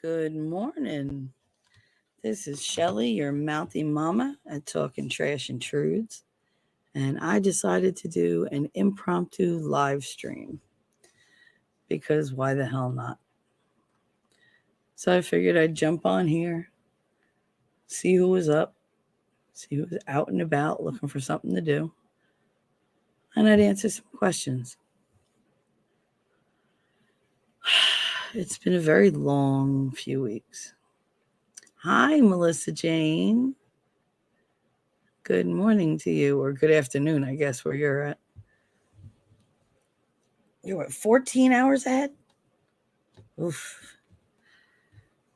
Good morning. This is Shelly, your mouthy mama at Talking Trash and Truths. And I decided to do an impromptu live stream because why the hell not? So I figured I'd jump on here, see who was up, see who was out and about looking for something to do, and I'd answer some questions. It's been a very long few weeks. Hi, Melissa Jane. Good morning to you, or good afternoon, I guess, where you're at. You're what, 14 hours ahead? Oof.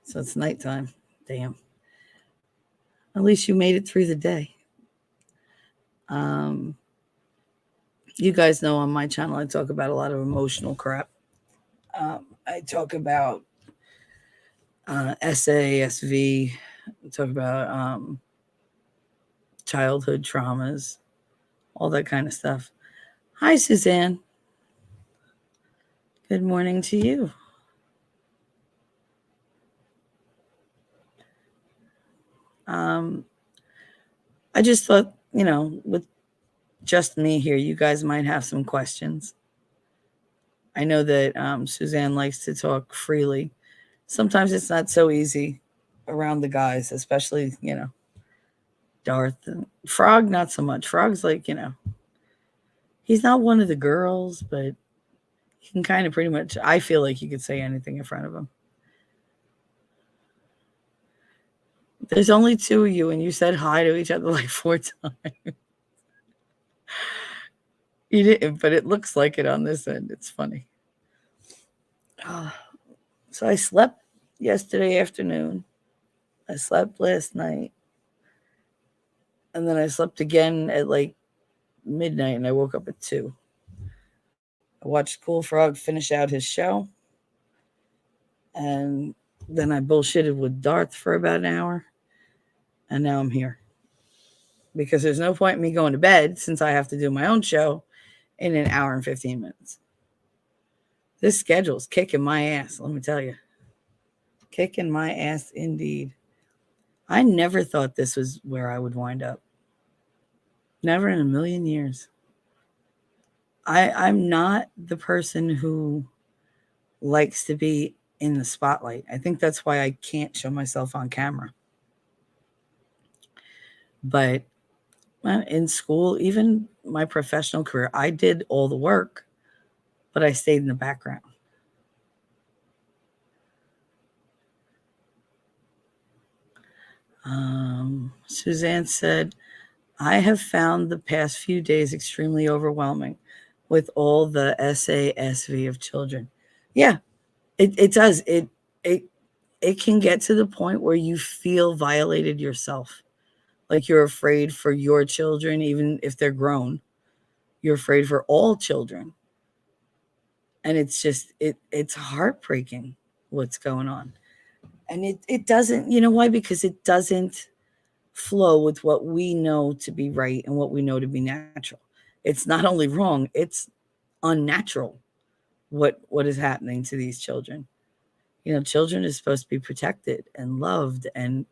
So it's nighttime. Damn. At least you made it through the day. Um, you guys know on my channel, I talk about a lot of emotional crap. I talk about SASV. I talk about childhood traumas, all that kind of stuff. Hi, Suzanne. Good morning to you. I just thought, with just me here, you guys might have some questions. I know that Suzanne likes to talk freely. Sometimes it's not so easy around the guys, especially, Darth. And Frog, not so much. Frog's like, he's not one of the girls, but he can kind of pretty much, I feel like you could say anything in front of him. There's only two of you, and you said hi to each other like 4 times. You didn't, but it looks like it on this end. It's funny. So I slept yesterday afternoon. I slept last night. And then I slept again at like midnight, and I woke up at 2. I watched Cool Frog finish out his show. And then I bullshitted with Darth for about an hour. And now I'm here. Because there's no point in me going to bed since I have to do my own show in an hour and 15 minutes. This schedule's kicking my ass, let me tell you. Kicking my ass indeed. I never thought this was where I would wind up. Never in a million years. I'm not the person who likes to be in the spotlight. I think that's why I can't show myself on camera. But in school, even my professional career, I did all the work, but I stayed in the background. Suzanne said, I have found the past few days extremely overwhelming with all the SASV of children. Yeah, it does. It can get to the point where you feel violated yourself. Like you're afraid for your children, even if they're grown. You're afraid for all children. And it's just, it's heartbreaking what's going on. And it doesn't, you know why? Because it doesn't flow with what we know to be right and what we know to be natural. It's not only wrong, it's unnatural what is happening to these children. Children are supposed to be protected and loved, and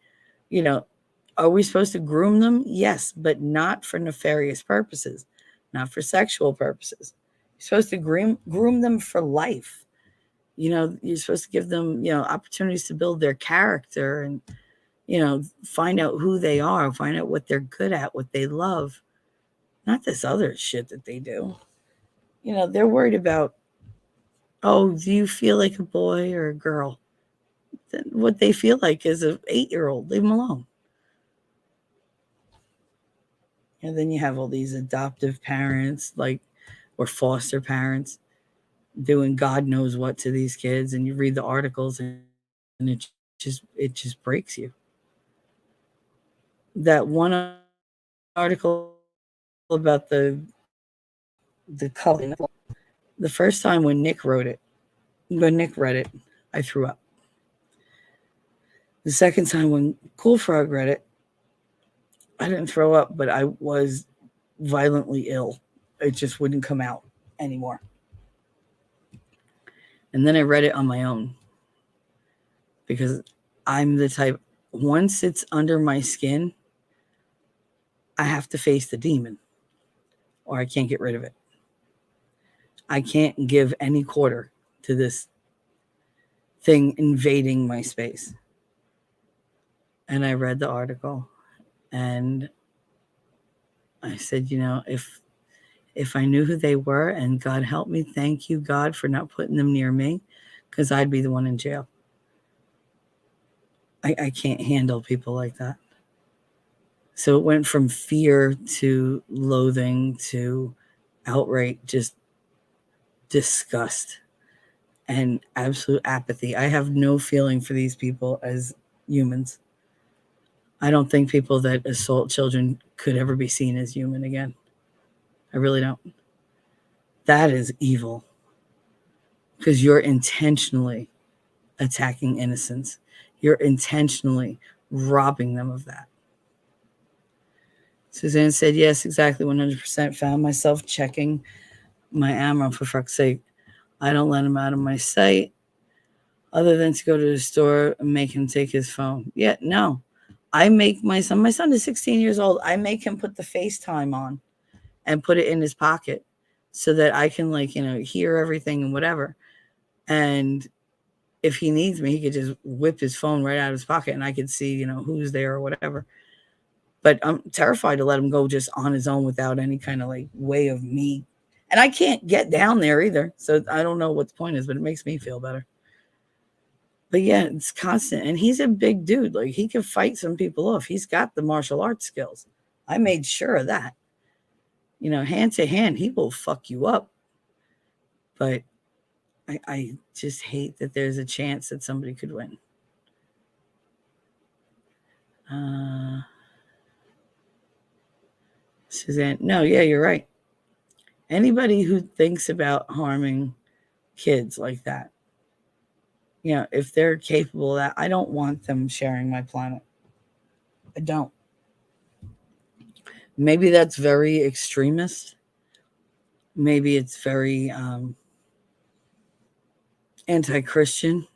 are we supposed to groom them? Yes, but not for nefarious purposes, not for sexual purposes. You're supposed to groom them for life. You're supposed to give them, opportunities to build their character and, find out who they are, find out what they're good at, what they love, not this other shit that they do. They're worried about, oh, do you feel like a boy or a girl? What they feel like is an 8-year-old. Leave them alone. And then you have all these adoptive parents, or foster parents, doing God knows what to these kids, and you read the articles, and it just breaks you. That one article about the color. The first time when Nick read it, I threw up. The second time when Cool Frog read it, I didn't throw up, but I was violently ill. It just wouldn't come out anymore. And then I read it on my own because I'm the type, once it's under my skin, I have to face the demon or I can't get rid of it. I can't give any quarter to this thing invading my space. And I read the article and I said, if I knew who they were, and God help me, thank you, God, for not putting them near me, because I'd be the one in jail. I can't handle people like that. So it went from fear to loathing to outright just disgust and absolute apathy. I have no feeling for these people as humans. I don't think people that assault children could ever be seen as human again. I really don't. That is evil because you're intentionally attacking innocence. You're intentionally robbing them of that. Suzanne said, yes, exactly, 100%. Found myself checking my ammo, for fuck's sake. I don't let him out of my sight other than to go to the store and make him take his phone. Yeah, no. I make my son is 16 years old. I make him put the FaceTime on and put it in his pocket so that I can hear everything and whatever. And if he needs me, he could just whip his phone right out of his pocket and I could see, who's there or whatever. But I'm terrified to let him go just on his own without any kind of way of me. And I can't get down there either. So I don't know what the point is, but it makes me feel better. But yeah, it's constant. And he's a big dude. He can fight some people off. He's got the martial arts skills. I made sure of that. Hand to hand, he will fuck you up. But I just hate that there's a chance that somebody could win. Suzanne, no, yeah, you're right. Anybody who thinks about harming kids like that, if they're capable of that, I don't want them sharing my planet. I don't. Maybe that's very extremist. Maybe it's very anti-Christian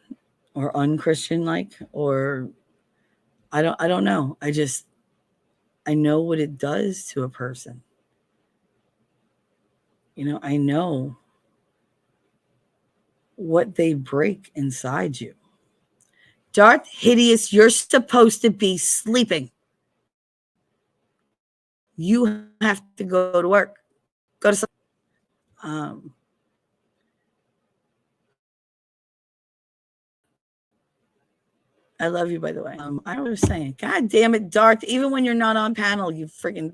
or unchristian or I don't know. I know what it does to a person. I know what they break inside you. Darth Hideous, you're supposed to be sleeping. You have to go to work. Go to sleep. I love you, by the way. I was saying, God damn it, Darth, even when you're not on panel, you freaking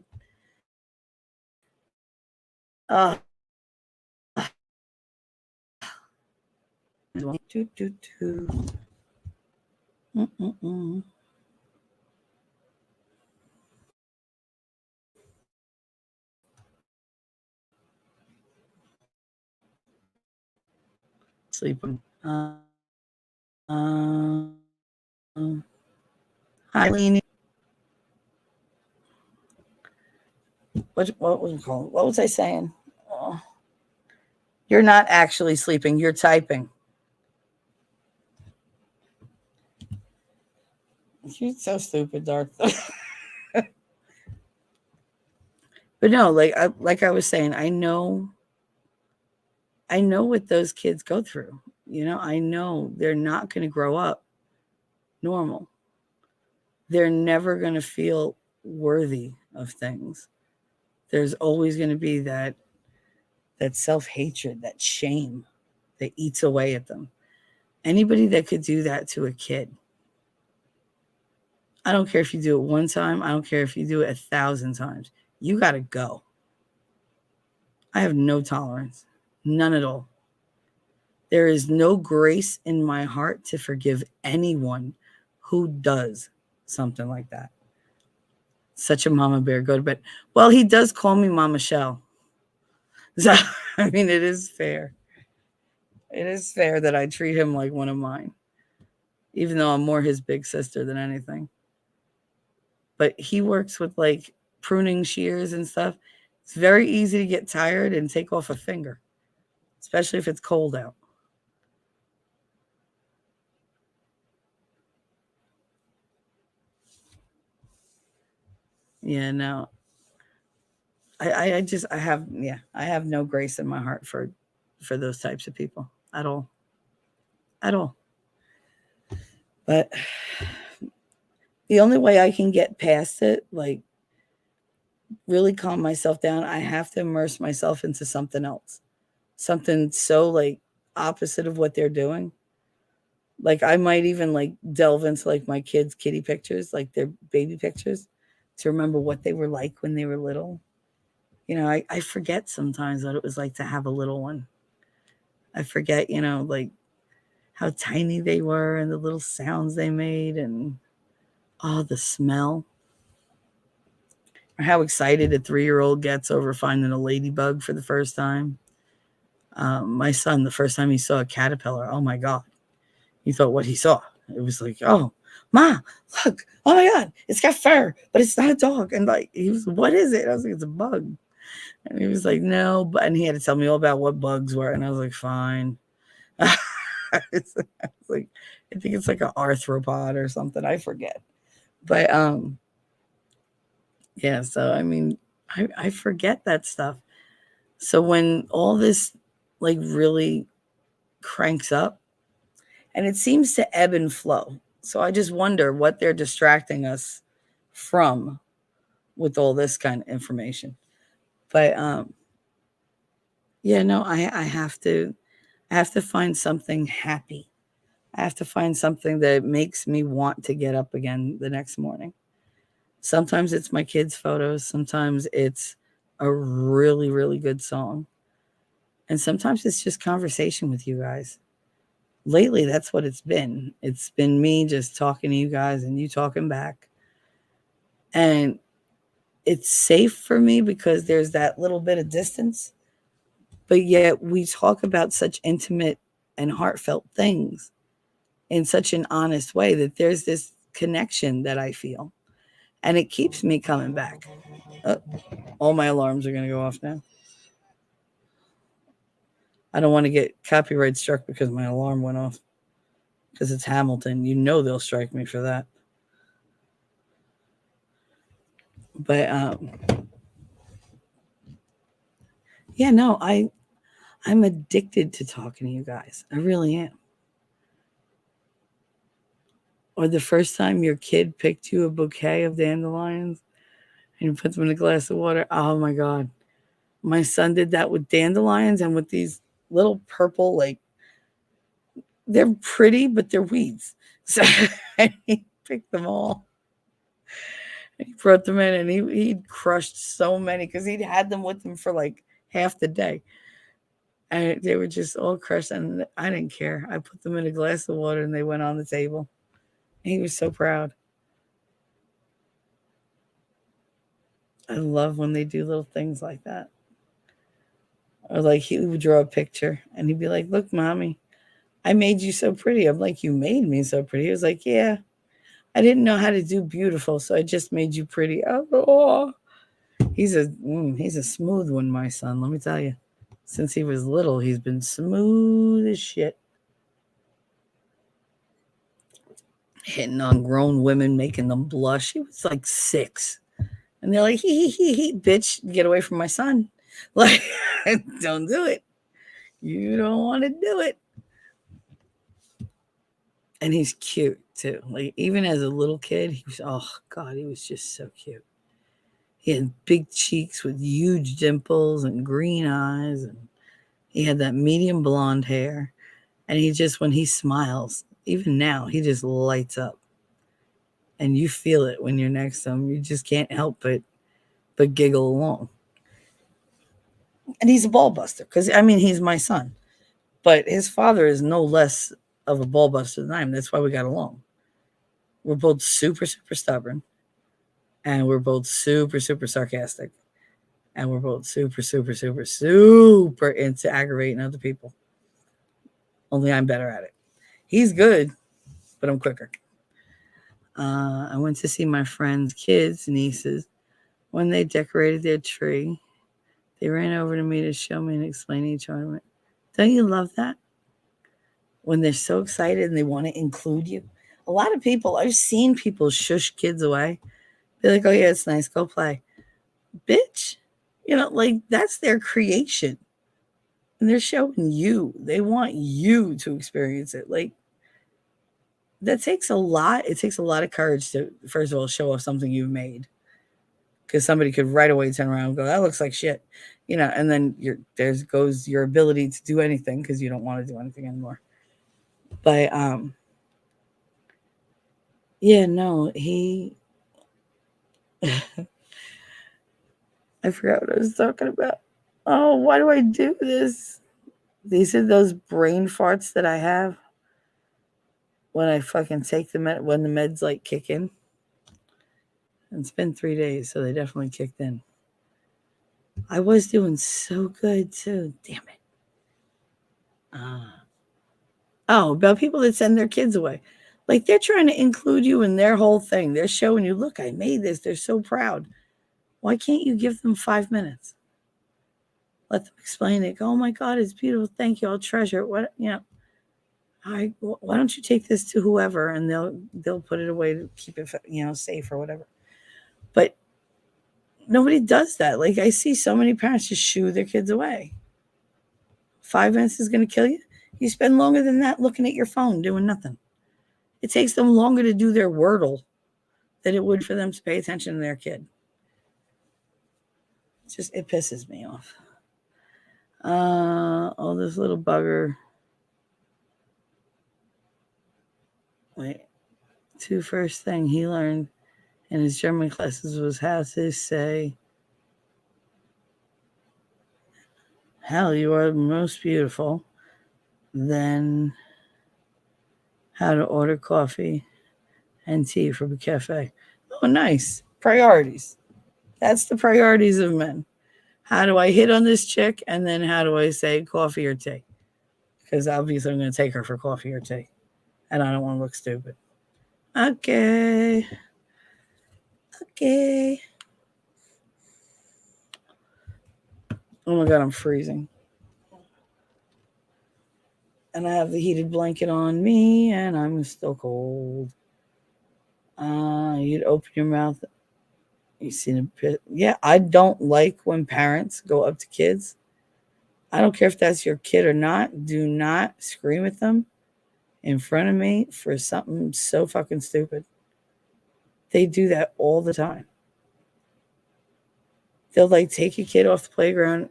sleeping. Hi, Leanie. What was it called? What was I saying? Oh, you're not actually sleeping. You're typing. You're so stupid, Darth. But no, like I was saying, I know what those kids go through. I know they're not going to grow up normal. They're never going to feel worthy of things. There's always going to be that self-hatred, that shame that eats away at them. Anybody that could do that to a kid, I don't care if you do it one time. I don't care if you do it 1,000 times. You got to go. I have no tolerance. None at all. There is no grace in my heart to forgive anyone who does something like that. Such a mama bear. Go to bed. Well, he does call me Mama Shell. So, I mean, it is fair. It is fair that I treat him like one of mine, even though I'm more his big sister than anything. But he works with pruning shears and stuff. It's very easy to get tired and take off a finger, especially if it's cold out. Yeah, no. I have no grace in my heart for those types of people at all. At all. But the only way I can get past it, like really calm myself down, I have to immerse myself into something else. Something so like opposite of what they're doing. Like I might even like delve into like my kids' kitty pictures, like their baby pictures, to remember what they were like when they were little. I forget sometimes what it was like to have a little one. I forget, like how tiny they were and the little sounds they made and the smell. Or how excited a 3-year-old gets over finding a ladybug for the first time. My son, the first time he saw a caterpillar, oh my God, he thought what he saw. It was like, oh, Ma, look, oh my God, it's got fur, but it's not a dog. And like, he was, what is it? I was like, it's a bug. And he was like, no, but, and he had to tell me all about what bugs were. And I was like, fine. It's like, I think it's like an arthropod or something. I forget. But yeah, so I mean, I forget that stuff. So when all this like really cranks up, and it seems to ebb and flow. So I just wonder what they're distracting us from with all this kind of information. But yeah, no, I have to find something happy. I have to find something that makes me want to get up again the next morning. Sometimes it's my kids' photos, sometimes it's a really, really good song. And sometimes it's just conversation with you guys. Lately, that's what it's been. It's been me just talking to you guys and you talking back. And it's safe for me because there's that little bit of distance, but yet we talk about such intimate and heartfelt things in such an honest way that there's this connection that I feel. And it keeps me coming back. Oh, all my alarms are going to go off now. I don't want to get copyright struck because my alarm went off. Because it's Hamilton. You know they'll strike me for that. But yeah, no, I'm addicted to talking to you guys. I really am. Or the first time your kid picked you a bouquet of dandelions and you put them in a glass of water. Oh my God. My son did that with dandelions and with these little purple, like, they're pretty, but they're weeds. So he picked them all. And he brought them in and he'd crushed so many because he'd had them with him for like half the day. And they were just all crushed. And I didn't care. I put them in a glass of water and they went on the table. And he was so proud. I love when they do little things like that. Or like he would draw a picture and he'd be like, look, mommy, I made you so pretty. I'm like, you made me so pretty. He was like, yeah, I didn't know how to do beautiful, so I just made you pretty. Oh, he's a smooth one, my son. Let me tell you. Since he was little, he's been smooth as shit. Hitting on grown women, making them blush. He was like 6. And they're like, he, bitch, get away from my son. Like, don't do it. You don't want to do it. And he's cute too. Like, even as a little kid, he was, oh God, he was just so cute. He had big cheeks with huge dimples and green eyes. And he had that medium blonde hair. And he just, when he smiles, even now, he just lights up. And you feel it when you're next to him. You just can't help but giggle along. And he's a ball buster because, I mean, he's my son. But his father is no less of a ball buster than I am. That's why we got along. We're both super, super stubborn. And we're both super, super sarcastic. And we're both super, super, super, super into aggravating other people. Only I'm better at it. He's good, but I'm quicker. I went to see my friend's kids, nieces, when they decorated their tree. They ran over to me to show me and explain each other. Don't you love that? When they're so excited and they want to include you. A lot of people, I've seen people shush kids away Be like, oh yeah, it's nice. Go play. Bitch. Like that's their creation. And they're showing you. They want you to experience it. Like that takes a lot. It takes a lot of courage to, first of all, show off something you've made. Because somebody could right away turn around and go, that looks like shit. And then there goes your ability to do anything because you don't want to do anything anymore. But yeah, no, I forgot what I was talking about. Oh, why do I do this? These are those brain farts that I have when I fucking take when the meds like kick in. And it's been 3 days, so they definitely kicked in. I was doing so good too. Damn it. About people that send their kids away. Like they're trying to include you in their whole thing. They're showing you, look, I made this. They're so proud. Why can't you give them 5 minutes? Let them explain it. Go, oh my God, it's beautiful. Thank you. I'll treasure it. Why don't you take this to whoever and they'll put it away to keep it, safe or whatever. But nobody does that. Like I see so many parents just shoo their kids away. 5 minutes is going to kill you. You spend longer than that looking at your phone doing nothing. It takes them longer to do their Wordle than it would for them to pay attention to their kid. It pisses me off. Oh, this little bugger. Wait. First thing he learned in his German classes was how to say, hell, you are most beautiful. Then how to order coffee and tea from a cafe. Oh, nice. Priorities. That's the priorities of men. How do I hit on this chick? And then how do I say coffee or tea? Because obviously I'm going to take her for coffee or tea. And I don't want to look stupid. Okay. Oh my God, I'm freezing. And I have the heated blanket on me and I'm still cold. You'd open your mouth. You seen a bit. Yeah, I don't like when parents go up to kids. I don't care if that's your kid or not. Do not scream at them in front of me for something so fucking stupid. They do that all the time. They'll like take a kid off the playground.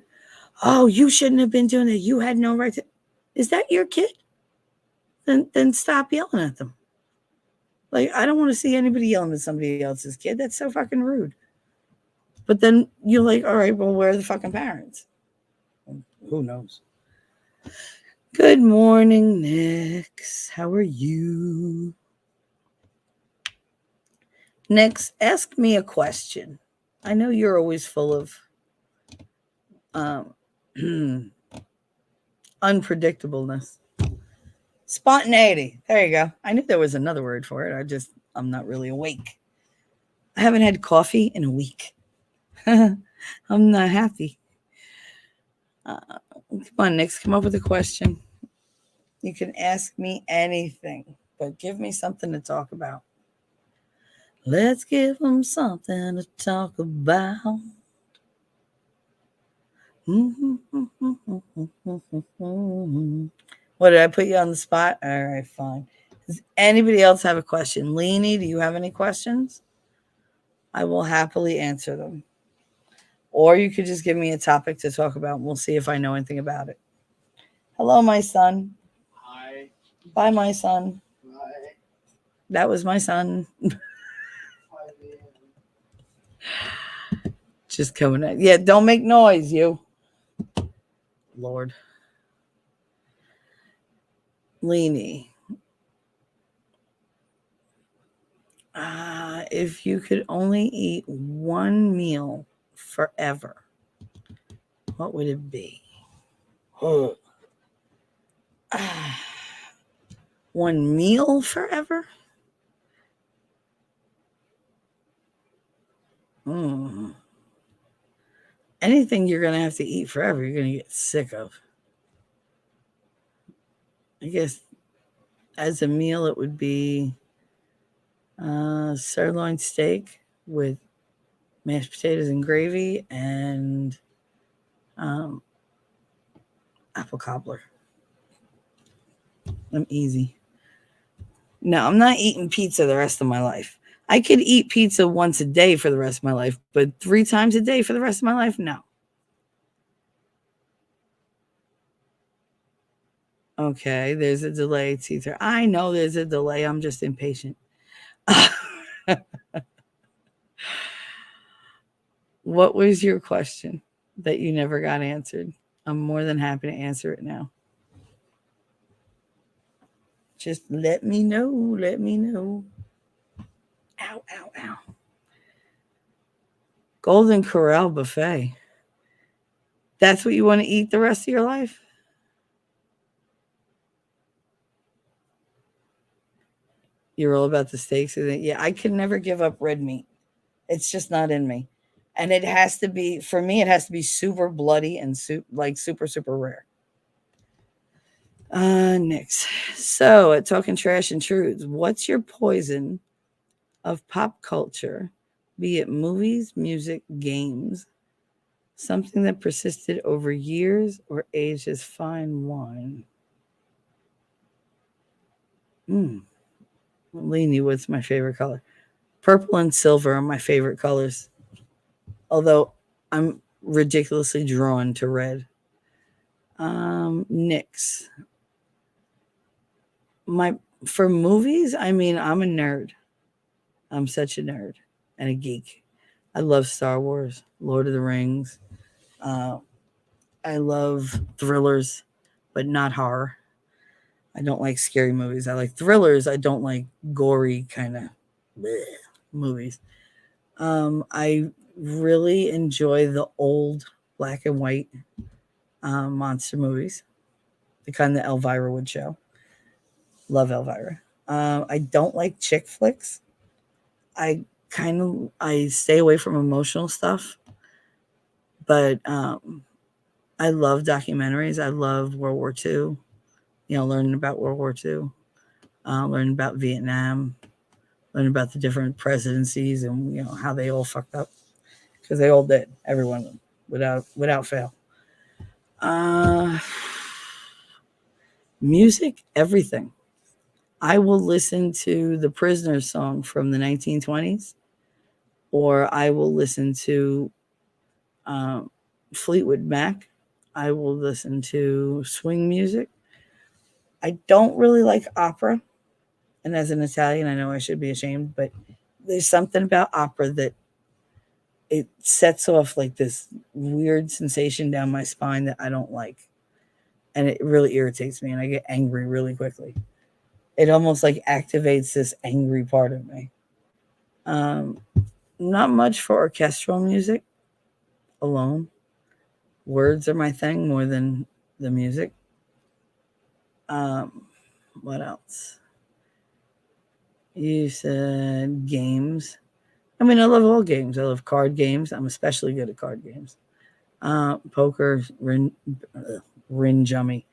Oh, you shouldn't have been doing that. You had no right to. Is that your kid? Then stop yelling at them. Like, I don't want to see anybody yelling at somebody else's kid. That's so fucking rude. But then you're like, all right, well, where are the fucking parents? Who knows? Good morning, Nix. How are you? Nix, ask me a question. I know you're always full of unpredictableness. Spontaneity. There you go. I knew there was another word for it. I'm not really awake. I haven't had coffee in a week. I'm not happy. Come on, Nix, come up with a question. You can ask me anything, but give me something to talk about. Let's give them something to talk about. What, did I put you on the spot? All right, fine. Does anybody else have a question? Leanie, do you have any questions? I will happily answer them. Or you could just give me a topic to talk about and we'll see if I know anything about it. Hello, my son. Hi. Bye, my son. Hi. That was my son. Just coming at. Yeah, don't make noise, you. Lord. Leanie. If you could only eat one meal forever, what would it be? One meal forever? Anything you're going to have to eat forever, you're going to get sick of. I guess as a meal, it would be sirloin steak with mashed potatoes and gravy and um, apple cobbler. I'm easy. No, I'm not eating pizza the rest of my life. I could eat pizza once a day for the rest of my life, but 3 times a day for the rest of my life, no. Okay, there's a delay, Teacher. I know there's a delay. I'm just impatient. What was your question that you never got answered? I'm more than happy to answer it now. Just let me know. Let me know. Ow, ow, ow. Golden Corral buffet. That's what you want to eat the rest of your life? You're all about the steaks. Yeah, I can never give up red meat. It's just not in me. And it has to be, for me, it has to be super bloody and like super, super rare. Next. So, at Talking Trash and Truths, what's your poison of pop culture, be it movies, music, games, something that persisted over years or aged as fine wine? Lainey, what's my favorite color? Purple and silver are my favorite colors, although I'm ridiculously drawn to red. Nyx. My For movies, I mean, I'm a nerd. I'm such a nerd and a geek. I love Star Wars, Lord of the Rings. Uh, I love thrillers, but not horror. I don't like scary movies. I like thrillers. I don't like gory kind of movies. I really enjoy the old black and white monster movies, the kind that Elvira would show. Love Elvira. I don't like chick flicks. I stay away from emotional stuff, but I love documentaries. I love World War II. Learning about World War II, learning about Vietnam, learning about the different presidencies and how they all fucked up because they all did, every one of them, without fail. Uh, Music, everything. I will listen to the Prisoner's song from the 1920s, or I will listen to um, Fleetwood Mac. I will listen to swing music. I don't really like opera. And as an Italian, I know I should be ashamed, but there's something about opera that it sets off like this weird sensation down my spine that I don't like. And it really irritates me and I get angry really quickly. It almost like activates this angry part of me. Um, Not much for orchestral music alone. Words are my thing more than the music. Um, what else? You said games. I mean, I love all games. I love card games. I'm especially good at card games. Poker, rin jummy,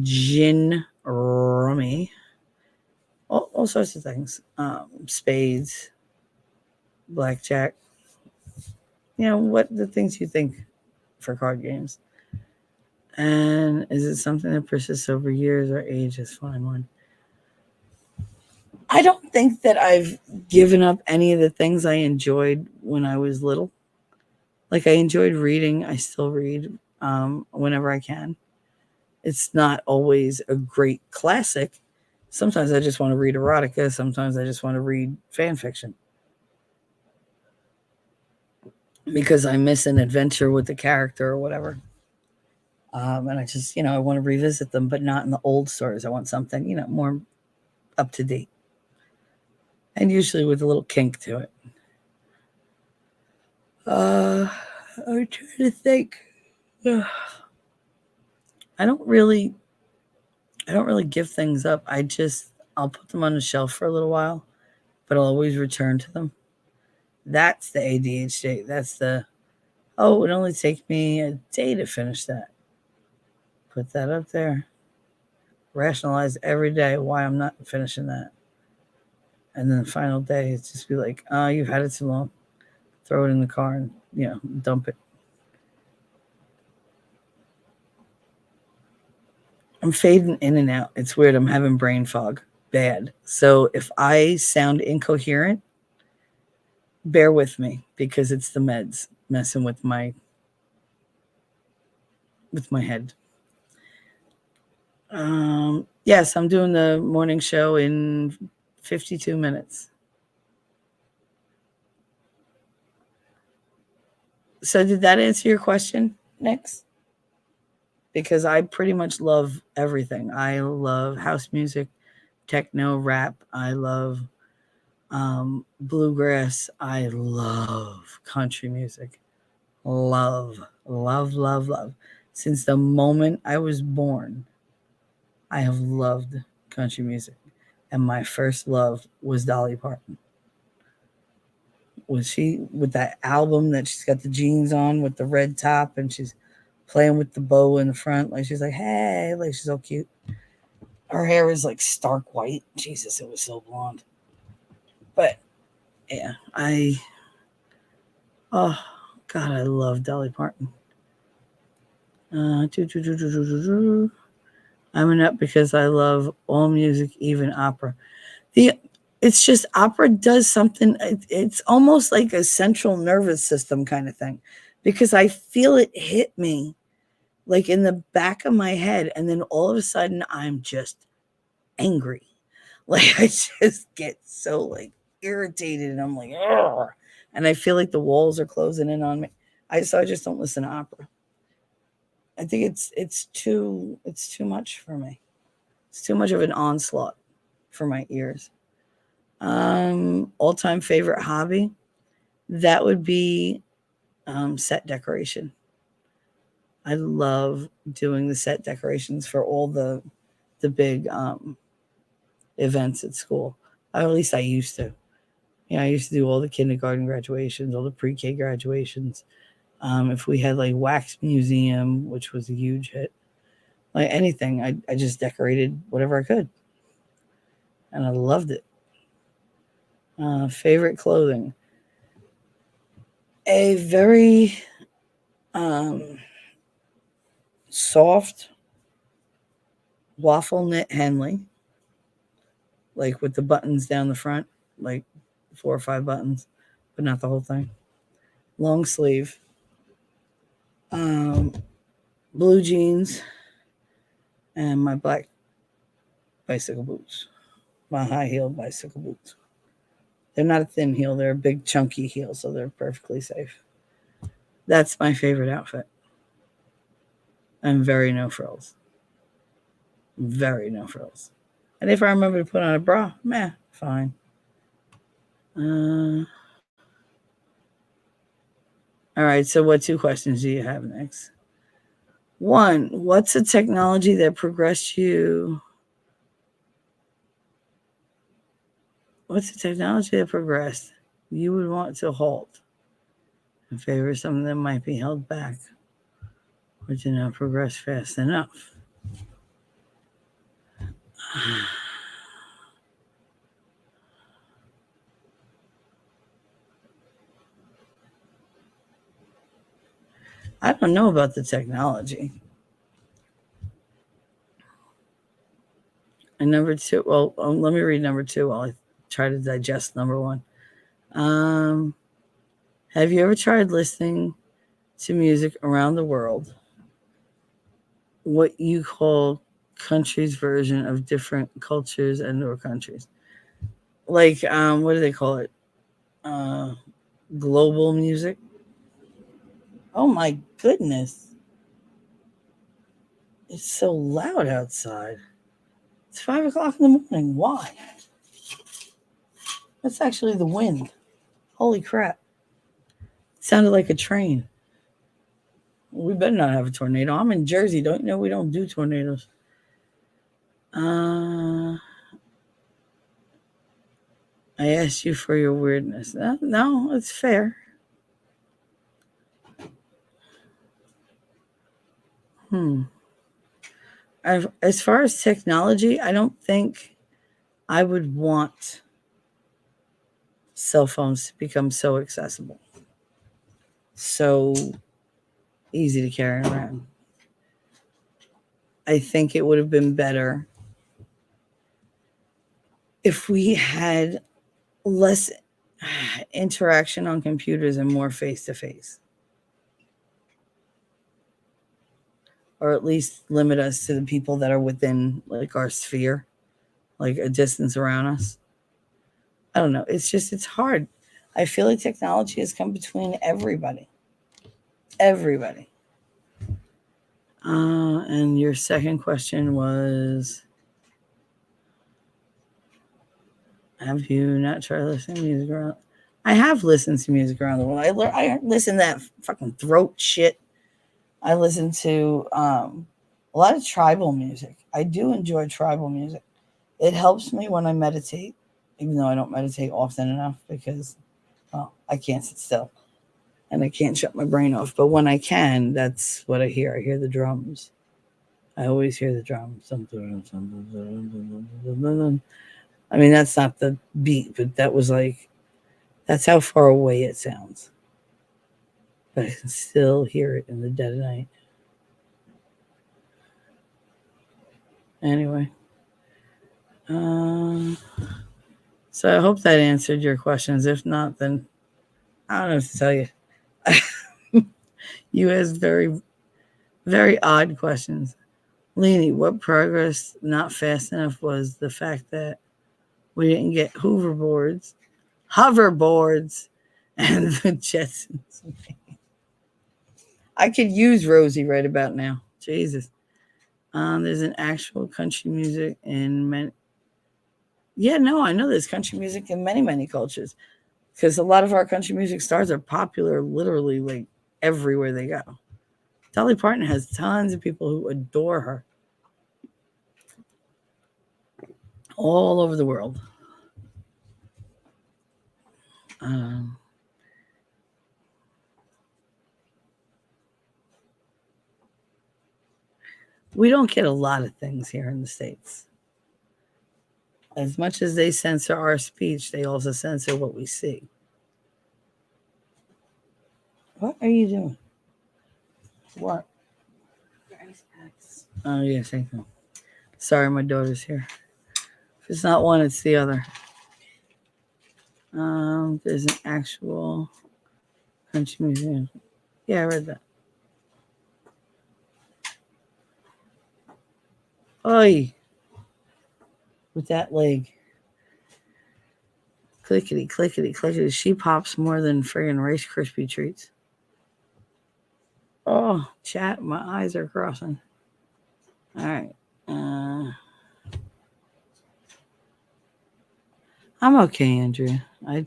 gin rummy, all sorts of things. Spades, blackjack. What the things you think for card games. And is it something that persists over years or age is fine one? I don't think that I've given up any of the things I enjoyed when I was little. Like I enjoyed reading. I still read whenever I can. It's not always a great classic. Sometimes I just want to read erotica. Sometimes I just want to read fan fiction because I miss an adventure with the character or whatever. And I just, I want to revisit them, but not in the old stories. I want something, more up to date and usually with a little kink to it. I'm trying to think. I don't really give things up. I'll put them on the shelf for a little while, but I'll always return to them. That's the ADHD. That's the, oh, it only takes me a day to finish that. Put that up there. Rationalize every day why I'm not finishing that. And then the final day, it's just be like, oh, you've had it too long. throw it in the car and, dump it. I'm fading in and out. It's weird. I'm having brain fog. Bad. So if I sound incoherent, bear with me because it's the meds messing with my head. Yes, I'm doing the morning show in 52 minutes. So did that answer your question, Nix? Because I pretty much love everything. I love house music, techno, rap. I love bluegrass. I love country music. Love, love, love, love. Since the moment I was born, I have loved country music. And my first love was Dolly Parton. Was she with that album that she's got the jeans on with the red top and she's playing with the bow in the front? Like she's like, hey, like she's so cute. Her hair is like stark white. Jesus, it was so blonde. But yeah, oh God, I love Dolly Parton. I'm an up because I love all music, even opera. It's just opera does something. It's almost like a central nervous system kind of thing, because I feel it hit me like in the back of my head, and then all of a sudden I'm just angry. Like I just get so like irritated, and I'm like, ugh. And I feel like the walls are closing in on me. I just don't listen to opera. I think it's too much for me. It's too much of an onslaught for my ears. All-time favorite hobby, that would be set decoration. I love doing the set decorations for all the big events at school. Or at least I used to. I used to do all the kindergarten graduations, all the pre-K graduations. If we had like wax museum, which was a huge hit, like anything, I just decorated whatever I could, and I loved it. Favorite clothing, a very soft waffle knit Henley, like with the buttons down the front, like 4 or 5 buttons, but not the whole thing. Long sleeve, blue jeans, and my black bicycle boots, my high-heeled bicycle boots. They're not a thin heel, they're a big chunky heel, so they're perfectly safe. That's my favorite outfit. I'm very no frills. Very no frills. And if I remember to put on a bra, fine. All right, so what 2 questions do you have next? 1, what's a technology that progressed you? What's a technology that progressed you would want to halt in favor of something that might be held back or did not progress fast enough? I don't know about the technology. And number 2, well, let me read number 2 while I try to digest number 1. Have you ever tried listening to music around the world, what you call countries' version of different cultures and or countries? Like, what do they call it? Global music? Oh my goodness. It's so loud outside. It's 5 o'clock in the morning. Why? That's actually the wind. Holy crap. It sounded like a train. We better not have a tornado. I'm in Jersey. Don't you know we don't do tornadoes? I asked you for your weirdness. No, it's fair. As far as technology, I don't think I would want cell phones to become so accessible. so easy to carry around. I think it would have been better if we had less interaction on computers and more face to face, or at least limit us to the people that are within like our sphere, like a distance around us. I don't know. It's hard. I feel like technology has come between everybody. Everybody. And your second question was, have you not tried listening to music around? I have listened to music around the world. I listen to that fucking throat shit. I listen to a lot of tribal music. I do enjoy tribal music. It helps me when I meditate, even though I don't meditate often enough because, well, I can't sit still and I can't shut my brain off. But when I can, that's what I hear. I hear the drums. I always hear the drums. I mean, that's not the beat, but that was like, that's how far away it sounds. But I can still hear it in the dead of night. Anyway. So I hope that answered your questions. If not, then I don't know what to tell you. You asked very, very odd questions. Leanie, what progress not fast enough was the fact that we didn't get hoverboards, and the Jetsons. I could use Rosie right about now. Jesus. There's an actual country music in many. Yeah, no, I know there's country music in many, many cultures because a lot of our country music stars are popular literally like everywhere they go. Dolly Parton has tons of people who adore her all over the world. Um, we don't get a lot of things here in the States. As much as they censor our speech, they also censor what we see. What are you doing? What? Oh, yeah, thank you. Sorry, my daughter's here. If it's not one, it's the other. There's an actual country museum. Yeah, I read that. Oi! With that leg. Clickety, clickety, clickety. She pops more than friggin' Rice Krispie treats. Oh, chat, my eyes are crossing. All right. I'm okay, Andrea. I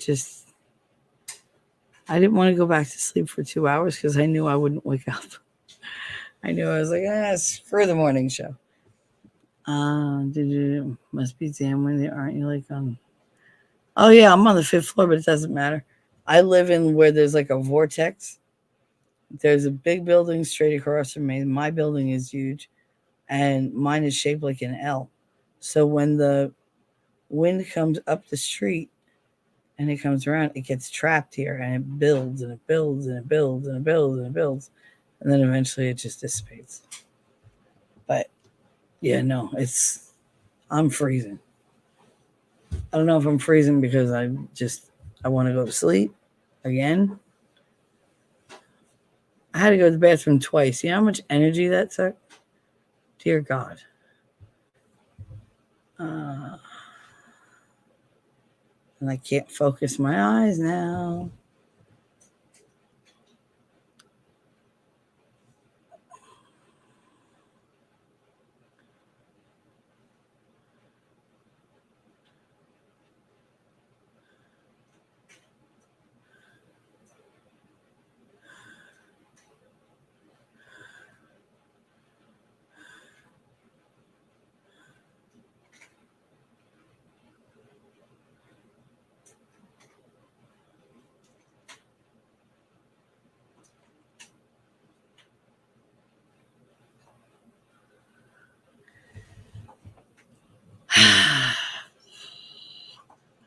didn't want to go back to sleep for 2 hours because I knew I wouldn't wake up. I knew I was like, screw the morning show. Must be damn windy, aren't you? Like on. Oh yeah, I'm on the 5th floor, but it doesn't matter. I live in where there's like a vortex. There's a big building straight across from me. My building is huge, and mine is shaped like an L. So when the wind comes up the street and it comes around, it gets trapped here and it builds and it builds and it builds and it builds and it builds. And then eventually it just dissipates. But yeah, no, I'm freezing. I don't know if I'm freezing because I want to go to sleep again. I had to go to the bathroom twice. You know how much energy that took? Dear God. And I can't focus my eyes now.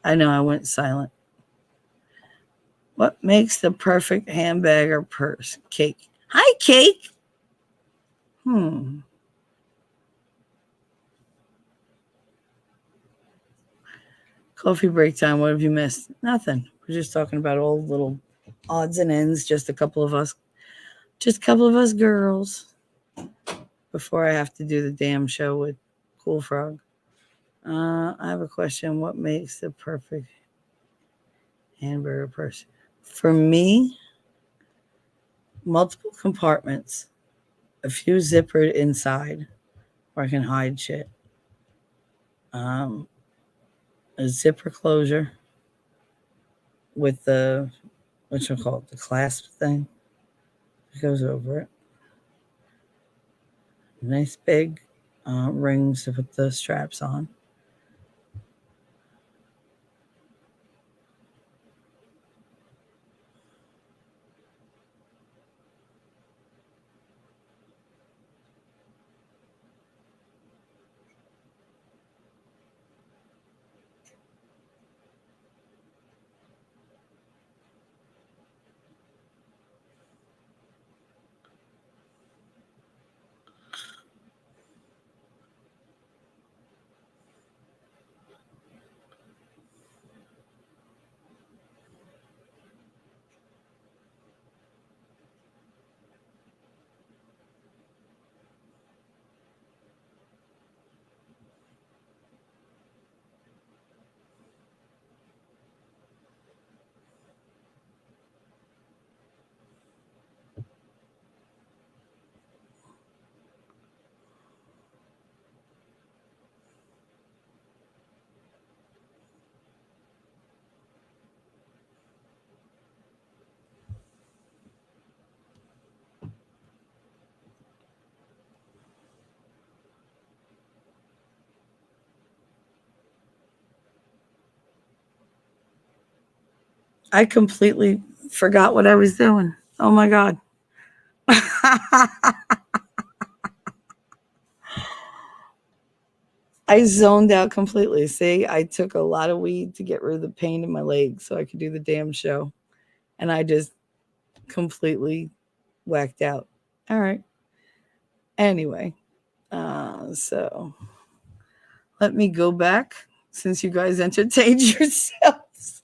I know I went silent. What makes the perfect handbag or purse? Cake. Hi, Cake. Hmm. Coffee break time. What have you missed? Nothing. We're just talking about all little odds and ends. Just a couple of us. Just a couple of us girls. Before I have to do the damn show with Cool Frog. I have a question. What makes the perfect hamburger purse? For me, multiple compartments, a few zippered inside where I can hide shit, um, a zipper closure with the, what you call it, the clasp thing that goes over it. Nice big rings to put the straps on. I completely forgot what I was doing. Oh my God. I zoned out completely. See, I took a lot of weed to get rid of the pain in my legs so I could do the damn show. And I just completely whacked out. All right. Anyway, so let me go back since you guys entertained yourselves.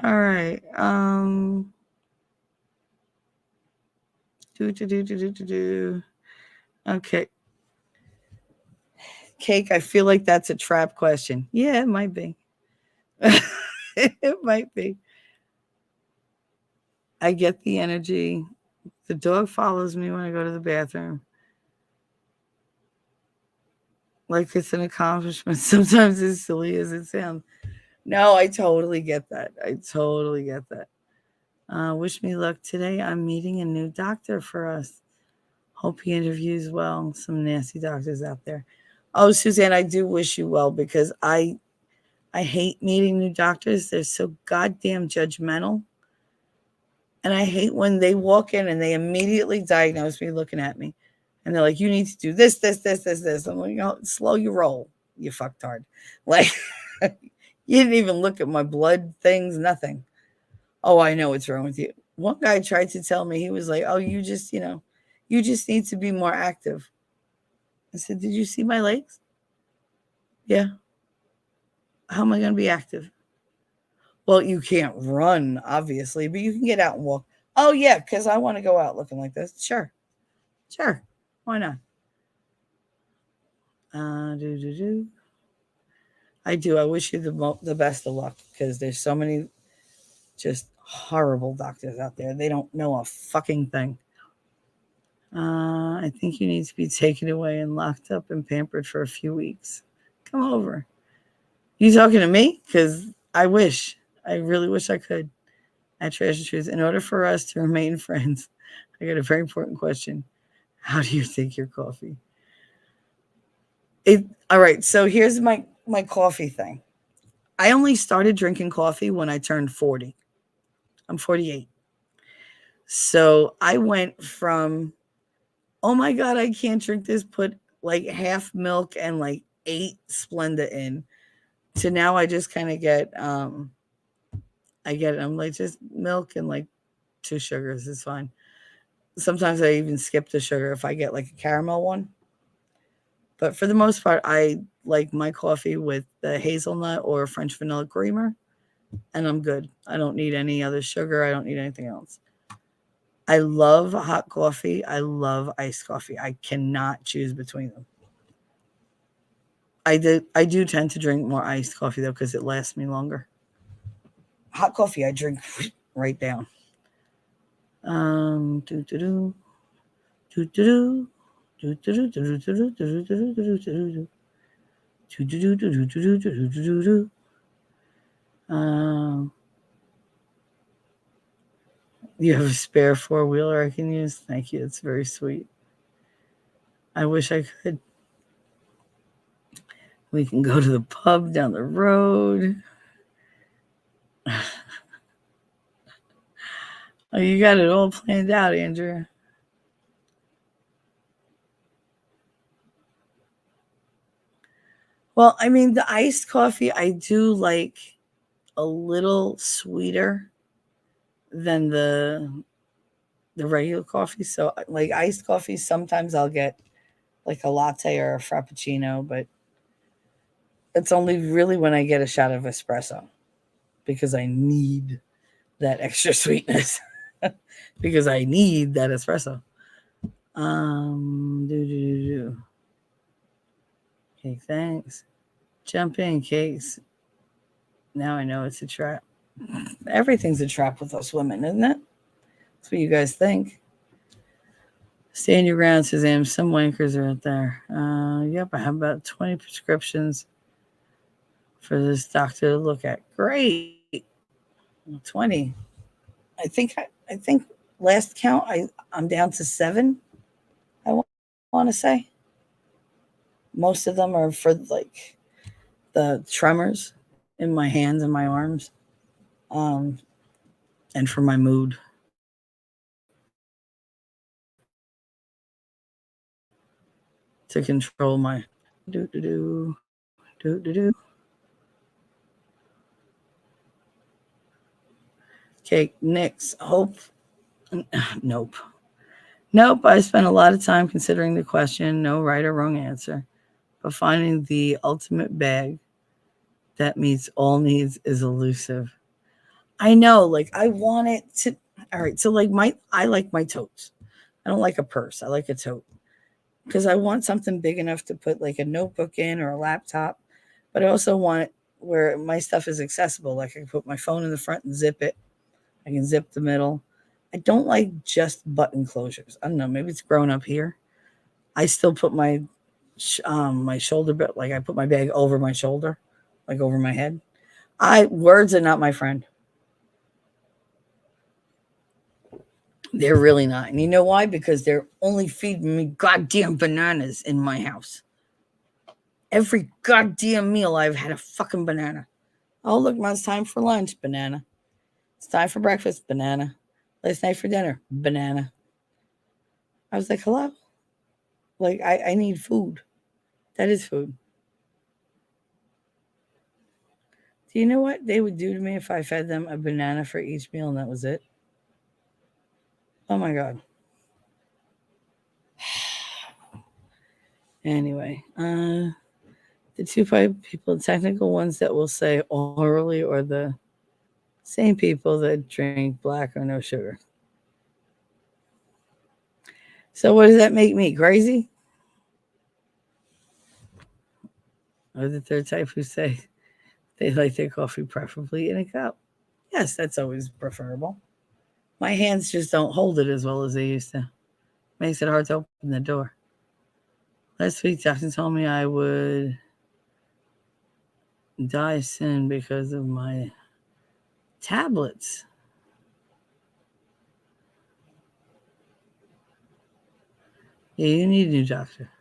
All right. Do. Okay. Cake, I feel like that's a trap question. Yeah, it might be. It might be. I get the energy. The dog follows me when I go to the bathroom. Like it's an accomplishment. Sometimes as silly as it sounds. No, I totally get that. I totally get that. Wish me luck today. I'm meeting a new doctor for us. Hope he interviews well. Some nasty doctors out there. Oh, Suzanne, I do wish you well because I hate meeting new doctors. They're so goddamn judgmental. And I hate when they walk in and they immediately diagnose me looking at me. And they're like, you need to do this, this, this, this, this. I'm like, oh, slow your roll, you fucktard. Like, you didn't even look at my blood things, nothing. Oh, I know what's wrong with you. One guy tried to tell me, he was like, oh, you just need to be more active. I said, did you see my legs? Yeah. How am I going to be active? Well, you can't run, obviously, but you can get out and walk. Oh, yeah, because I want to go out looking like this. Sure. Sure. Why not? Do, do, do. I do. I wish you the best of luck because there's so many just horrible doctors out there. They don't know a fucking thing. I think you need to be taken away and locked up and pampered for a few weeks. Come over. You talking to me? Because I wish. I really wish I could. At Trash and Truth, in order for us to remain friends, I got a very important question. How do you take your coffee? All right. So here's my coffee thing. I only started drinking coffee when I turned 40. I'm 48. So I went from, oh my God, I can't drink this, put like half milk and like 8 Splenda in, to now I just kind of get I get it. I'm like, just milk and like two sugars is fine. Sometimes I even skip the sugar if I get like a caramel one. But for the most part, I like my coffee with the hazelnut or French vanilla creamer, and I'm good. I don't need any other sugar. I don't need anything else. I love hot coffee. I love iced coffee. I cannot choose between them. I do tend to drink more iced coffee though because it lasts me longer. Hot coffee I drink right down. Do do do do do do do do do do do do do do um, you have a spare four-wheeler I can use? Thank you. It's very sweet. I wish I could. We can go to the pub down the road. Oh, you got it all planned out, Andrew. Well, I mean, the iced coffee I do like a little sweeter than the regular coffee. So, like iced coffee, sometimes I'll get like a latte or a frappuccino, but it's only really when I get a shot of espresso because I need that extra sweetness because I need that espresso. Do do do do. Okay, thanks. Jump in, cakes. Now I know it's a trap. Everything's a trap with us women, isn't it? That's what you guys think. Stand your ground, Suzanne. Some wankers are out there. Yep, I have about 20 prescriptions for this doctor to look at. Great. 20. I think last count I'm down to 7. I want to say most of them are for like the tremors in my hands and my arms, um, and for my mood. To control my do do do do do do. Okay, next. Hope. Nope. Nope. I spent a lot of time considering the question. No right or wrong answer. But finding the ultimate bag that meets all needs is elusive. I know, like I want it to. All right, so like I like my totes. I don't like a purse. I like a tote because I want something big enough to put like a notebook in or a laptop, but I also want it where my stuff is accessible. Like I can put my phone in the front and zip it. I can zip the middle. I don't like just button closures. I don't know. Maybe it's grown up here. I still put my shoulder bit, like I put my bag over my shoulder, like over my head. I Words are not my friend. They're really not. And you know why? Because they're only feeding me goddamn bananas in my house. Every goddamn meal I've had a fucking banana. Oh, look, man, it's time for lunch. Banana. It's time for breakfast. Banana. Last night for dinner. Banana. I was like, hello? Like, I need food. That is food. Do you know what they would do to me if I fed them a banana for each meal and that was it? Oh my God. Anyway, the two people, technical ones that will say orally, or the same people that drink black or no sugar. So what does that make me? Crazy? Or the third type who say they like their coffee preferably in a cup? Yes, that's always preferable. My hands just don't hold it as well as they used to. Makes it hard to open the door. Last week, doctor told me I would die soon because of my tablets. Yeah, you need a new doctor.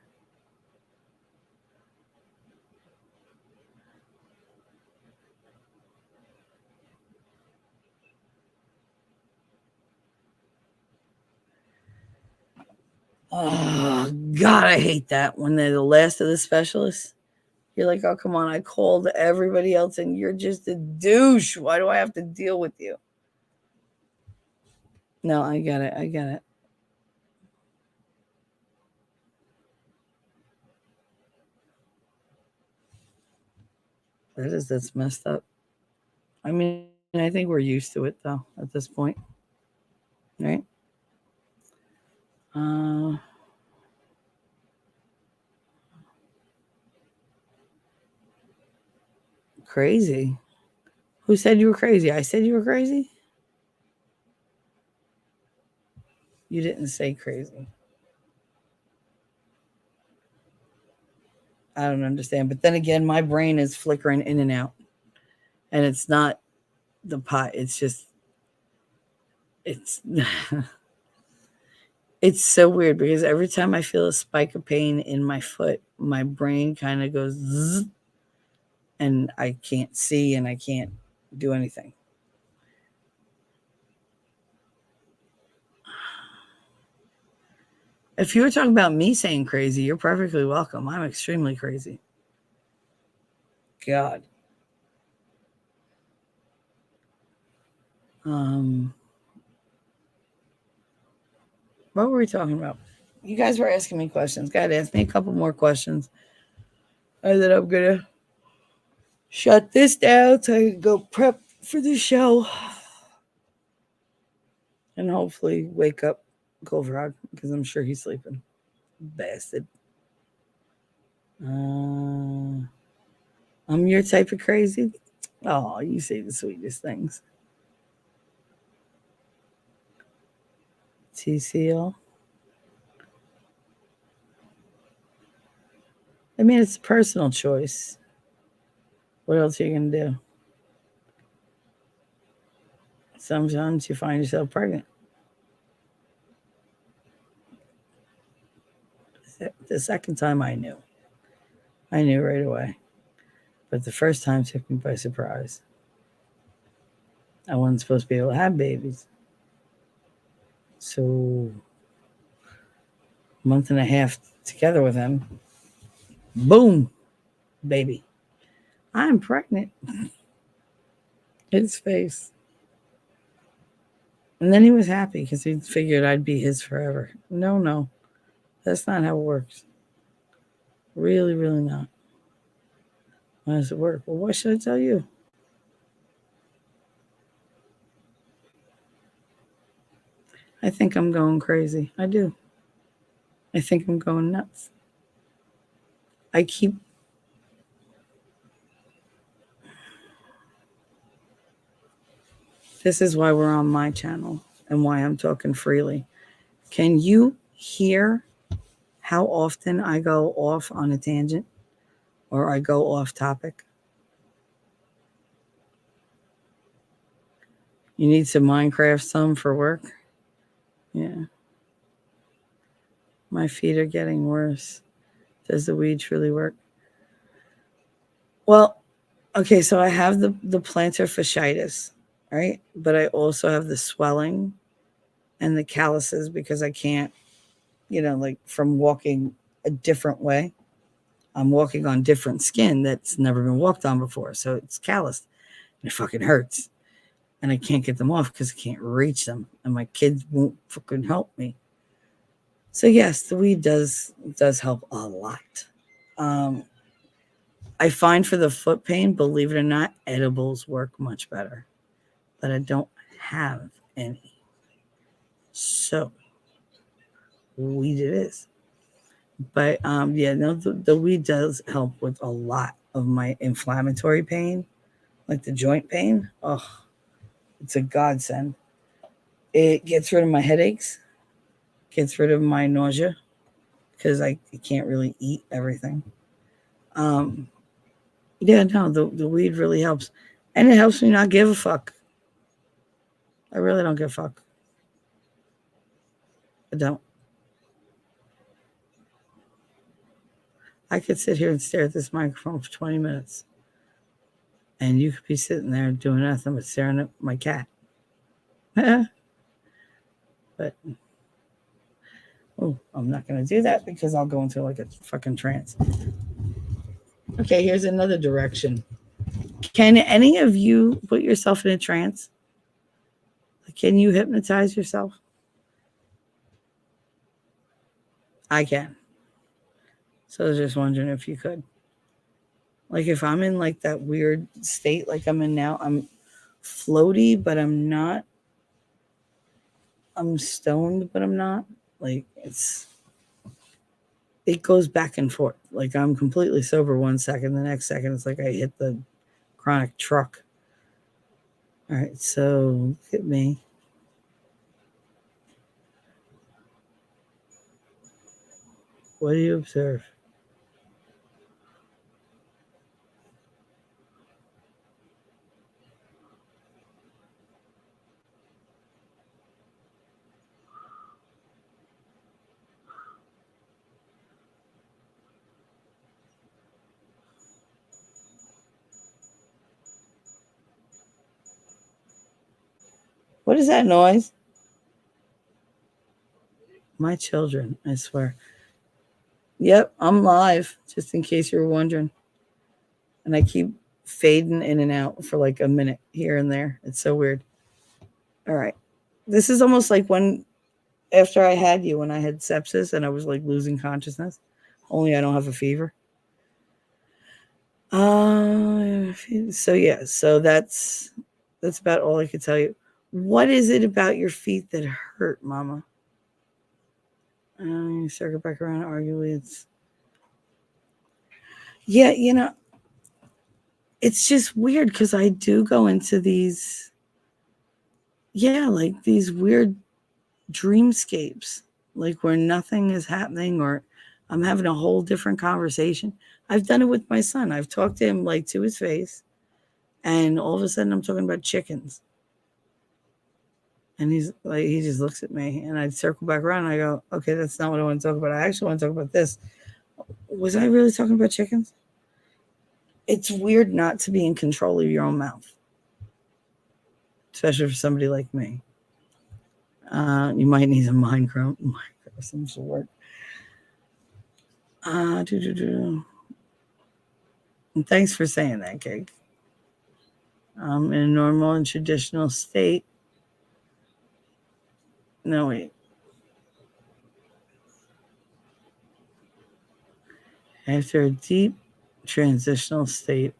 Oh, God, I hate that when they're the last of the specialists. You're like, oh, come on, I called everybody else and you're just a douche. Why do I have to deal with you? No, I get it. I get it. That's messed up. I mean, I think we're used to it though at this point, right? Uh, Crazy. Who said you were crazy? I said you were crazy? You didn't say crazy. I don't understand. But then again, my brain is flickering in and out. And it's not the pot. It's just, it's, it's so weird because every time I feel a spike of pain in my foot, my brain kind of goes zzz, and I can't see and I can't do anything. If you were talking about me saying crazy, you're perfectly welcome. I'm extremely crazy. God. Um, what were we talking about? You guys were asking me questions. God, ask me a couple more questions. And then I'm gonna shut this down so I can go prep for the show. And hopefully wake up Goldfrog because I'm sure he's sleeping. Bastard. I'm your type of crazy. Oh, you say the sweetest things. TCL. I mean, it's a personal choice. What else are you going to do? Sometimes you find yourself pregnant. The second time I knew. I knew right away. But the first time took me by surprise. I wasn't supposed to be able to have babies. So, a month and a half together with him, boom, baby. I'm pregnant. His face. And then he was happy because he figured I'd be his forever. No, no. That's not how it works. Really, really not. How does it work? Well, why should I tell you? I think I'm going crazy. I do. I think I'm going nuts. I keep. This is why we're on my channel and why I'm talking freely. Can you hear how often I go off on a tangent or I go off topic? You need to Minecraft some for work? Yeah. My feet are getting worse. Does the weed truly work? Well, okay, so I have the plantar fasciitis, right? But I also have the swelling and the calluses because I can't, like from walking a different way. I'm walking on different skin that's never been walked on before. So it's calloused and it fucking hurts. And I can't get them off because I can't reach them. And my kids won't fucking help me. So yes, the weed does help a lot. Um, I find for the foot pain, believe it or not, edibles work much better. But I don't have any. So weed it is. But yeah, no, the weed does help with a lot of my inflammatory pain, like the joint pain. Oh, it's a godsend. It gets rid of my headaches, gets rid of my nausea because I can't really eat everything. Um, yeah, no, the weed really helps. And it helps me not give a fuck. I really don't give a fuck. I don't. I could sit here and stare at this microphone for 20 minutes. And you could be sitting there doing nothing but staring at my cat. But oh, I'm not going to do that because I'll go into like a fucking trance. Okay, here's another direction. Can any of you put yourself in a trance? Can you hypnotize yourself? I can. So I was just wondering if you could. Like if I'm in like that weird state like I'm in now, I'm floaty, but I'm not. I'm stoned, but I'm not. Like it goes back and forth. Like I'm completely sober one second, the next second it's like I hit the chronic truck. All right, so look at me. What do you observe? What is that noise? My children, I swear. Yep, I'm live, just in case you were wondering. And I keep fading in and out for like a minute here and there. It's so weird. All right. This is almost like when after I had you, when I had sepsis and I was like losing consciousness, only I don't have a fever. So yeah, so that's about all I could tell you. What is it about your feet that hurt, Mama? You circle back around. Arguably, it's yeah. It's just weird because I do go into these, yeah, like these weird dreamscapes, like where nothing is happening or I'm having a whole different conversation. I've done it with my son. I've talked to him like to his face, and all of a sudden I'm talking about chickens. And he's like, he just looks at me, and I circle back around and I go, okay, that's not what I want to talk about. I actually want to talk about this. Was I really talking about chickens? It's weird not to be in control of your own mouth, especially for somebody like me. You might need a mind crump, some sort. And thanks for saying that, Cake. In a normal and traditional state. No, wait. After a deep transitional state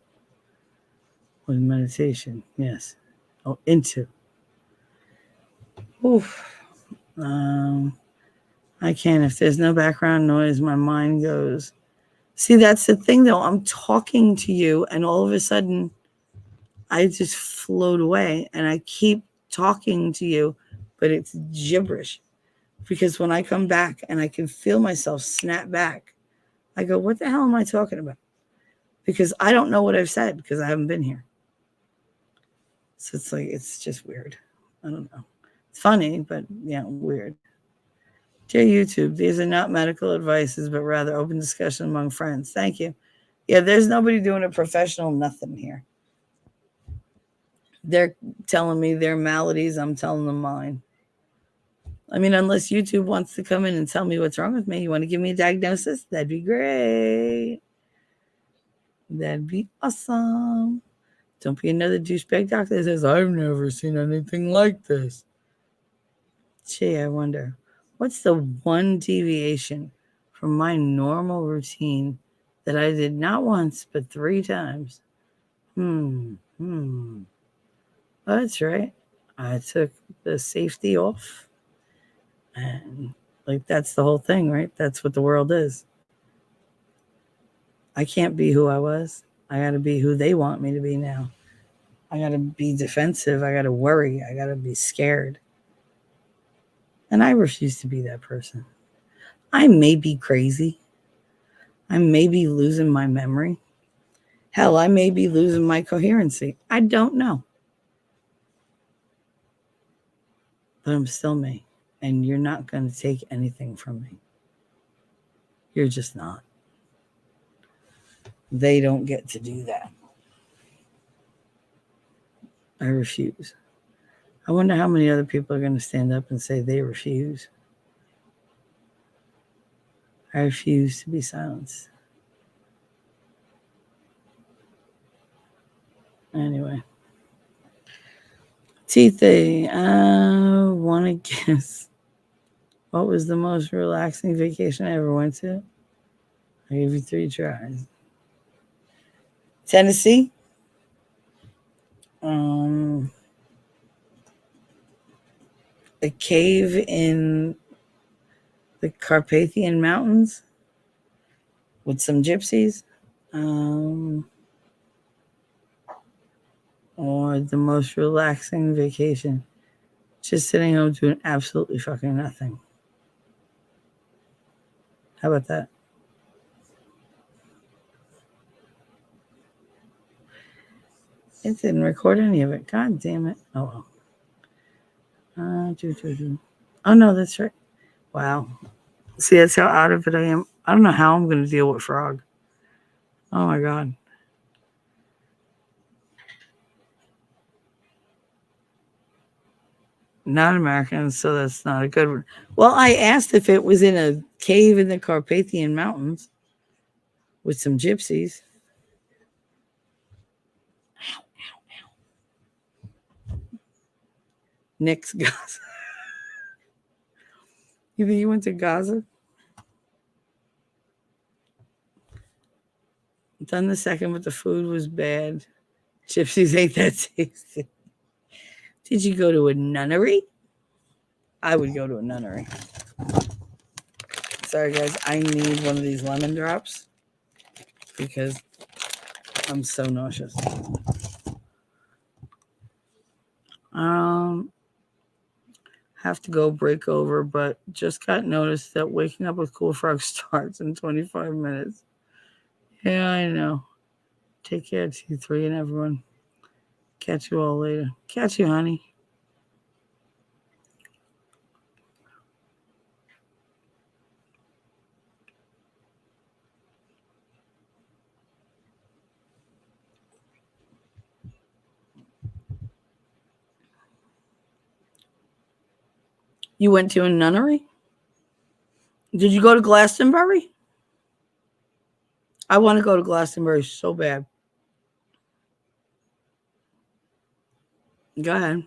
with meditation, yes. Oh, into. Oof. I can't. If there's no background noise, my mind goes. See, that's the thing, though. I'm talking to you, and all of a sudden, I just float away, and I keep talking to you, but it's gibberish. Because when I come back and I can feel myself snap back, I go, what the hell am I talking about? Because I don't know what I've said because I haven't been here. So it's like, it's just weird. I don't know. It's funny, but yeah, weird. Dear YouTube, these are not medical advices, but rather open discussion among friends. Thank you. Yeah, there's nobody doing a professional nothing here. They're telling me their maladies, I'm telling them mine. I mean, unless YouTube wants to come in and tell me what's wrong with me, you want to give me a diagnosis? That'd be great. That'd be awesome. Don't be another douchebag doctor that says, I've never seen anything like this. Gee, I wonder, what's the one deviation from my normal routine that I did not once but 3 times? Oh, that's right. I took the safety off. And like that's the whole thing, right? That's what the world is. I can't be who I was. I got to be who they want me to be now. I got to be defensive. I got to worry. I got to be scared. And I refuse to be that person. I may be crazy. I may be losing my memory. Hell, I may be losing my coherency. I don't know. But I'm still me. And you're not going to take anything from me. You're just not. They don't get to do that. I refuse. I wonder how many other people are going to stand up and say they refuse. I refuse to be silenced. Anyway. T-Thing, I want to guess what was the most relaxing vacation I ever went to? I gave you 3 tries. Tennessee. A cave in the Carpathian Mountains with some gypsies. Or the most relaxing vacation. Just sitting home doing absolutely fucking nothing. How about that? It didn't record any of it. God damn it. Oh, well. Oh, no, that's right. Wow. See, that's how out of it I am. I don't know how I'm going to deal with Frog. Oh, my God. Not American, so that's not a good one. Well, I asked if it was in a cave in the Carpathian Mountains with some gypsies. Ow, ow, ow. Nick's Gaza. You think you went to Gaza? Done the second, but the food was bad. Gypsies ain't that tasty. Did you go to a nunnery? I would go to a nunnery. Sorry, guys. I need one of these lemon drops because I'm so nauseous. Have to go break over, but just got notice that waking up with Cool Frog starts in 25 minutes. Yeah, I know. Take care, T3 and everyone. Catch you all later. Catch you, honey. You went to a nunnery? Did you go to Glastonbury? I want to go to Glastonbury so bad. Go ahead.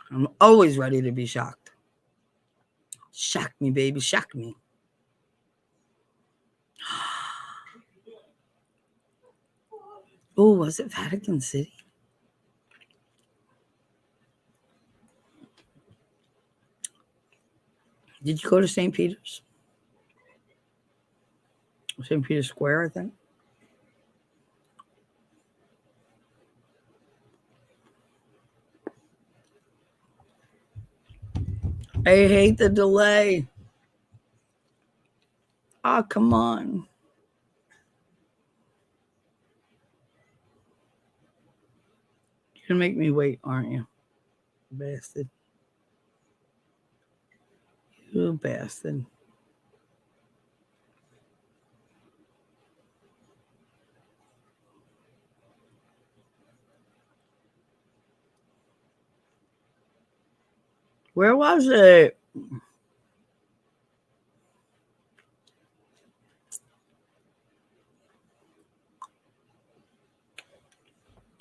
I'm always ready to be shocked. Shock me, baby. Shock me. Oh, was it Vatican City? Did you go to St. Peter's? St. Peter's Square, I think. I hate the delay. Oh, come on. You're going to make me wait, aren't you? Bastard. You bastard. Where was it?